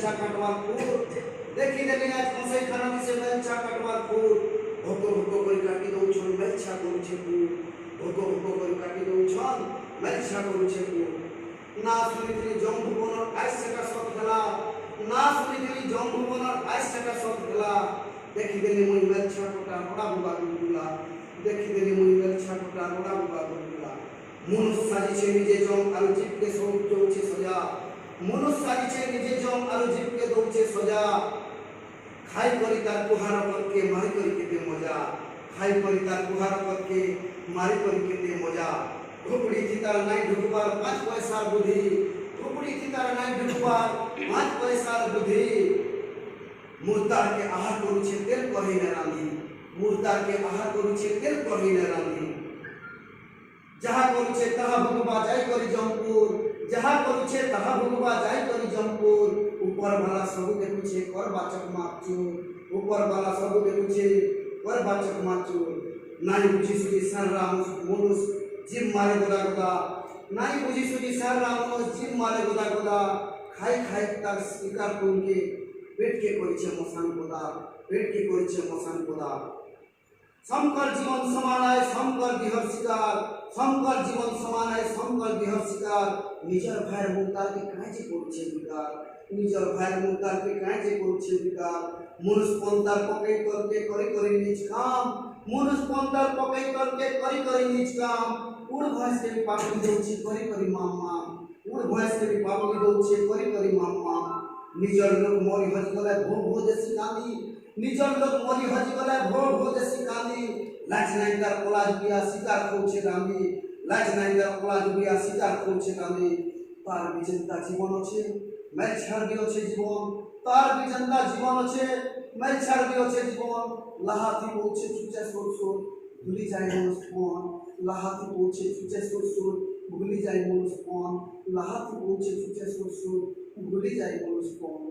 मेलछा काटवार खूर देखी देली आज कसई खाना दिसे मेलछा काटवार खूर भोको भोको करी काटी दउछन मेलछा करूछे खूर भोको भोको करी काटी दउछन मेलछा करूछे खूर ना सुनिथिली जम्भुवनर आइसका सत खेला ना सुनिथिली जम्भुवनर आइसका सत खेला देखी देली मुई मेलछा कोटा बड़ा बुबा गुलगुला देखी देली मुई मेलछा कोटा बड़ा बुबा गुलगुला मनुष्य साजिছে নিজে জম আর জীবকে সব দউছে সজা মনুষ্য সাজিছে নিজে জম আর জীবকে দউছে সজা খাই করি তার কুহার করকে মারি করি কেতে মজা খাই করি তার কুহার করকে মারি করি কেতে মজা ঢুকড়ি চিতার নাই ঢুকবার 5 পয়সার বুদ্ধি ঢুকড়ি চিতার নাই ঢুকবার 5 পয়সার বুদ্ধি মুর্দার के आहार करूछे तेल कहि न रांधी मुर्दार के आहार करूछे तेल कहि न रांधी जहाँ करूछे तहा भगवा जाय करी जमपुर जहाँ करूछे तहा भगवा जाय करी जमपुर ऊपर वाला सब देखुछे कर बाचक माचूर ऊपर वाला सब देखुछे कर बाचक माचूर नाई बुझी सुजी सर राम मनुष जिम मारे गोदा गोदा नाई बुझी सुजी सर राम मनुष जिम मारे गोदा गोदा खाई खाई तार शिकार करके पेट के करिछे मसान गोदा पेट के करिछे मसान गोदा शंकर जीवन समान है शंकर बिहर शिकार शंकर जीवन समान है शंकर बिहर शिकार निजर भाई मुक्तार के काजे करछे विकार निजर भाई मुक्तार के काजे करछे विकार मनुष्य पंतार पकई करके करी करी निज काम मनुष्य पंतार पकई करके करी करी निज काम उड़ भैंस के पापड़ी दउछे करी करी मामा उड़ भैंस के पापड़ी दउछे करी करी मामा निजर लोग मोरी हज गले भो भो देसी कानी निजर लोग मोरी हज गले भो भो देसी कानी लाज नहीं तार कोलाज बिया शिकार करछे रामी लाज नहीं तार कोलाज बिया शिकार करछे रामी तार बिजंता जीवन আছে मैं ছাড় দিয়েছে জীবন তার বিজন্তা জীবন আছে मैं ছাড় দিয়েছে জীবন লাহাতি পৌঁছে চুচে সুর ভুলি যায় মানুষ মন লাহাতি পৌঁছে চুচে সুর ভুলি যায় মানুষ মন লাহাতি পৌঁছে চুচে সুর ভুলি যায় মানুষ মন।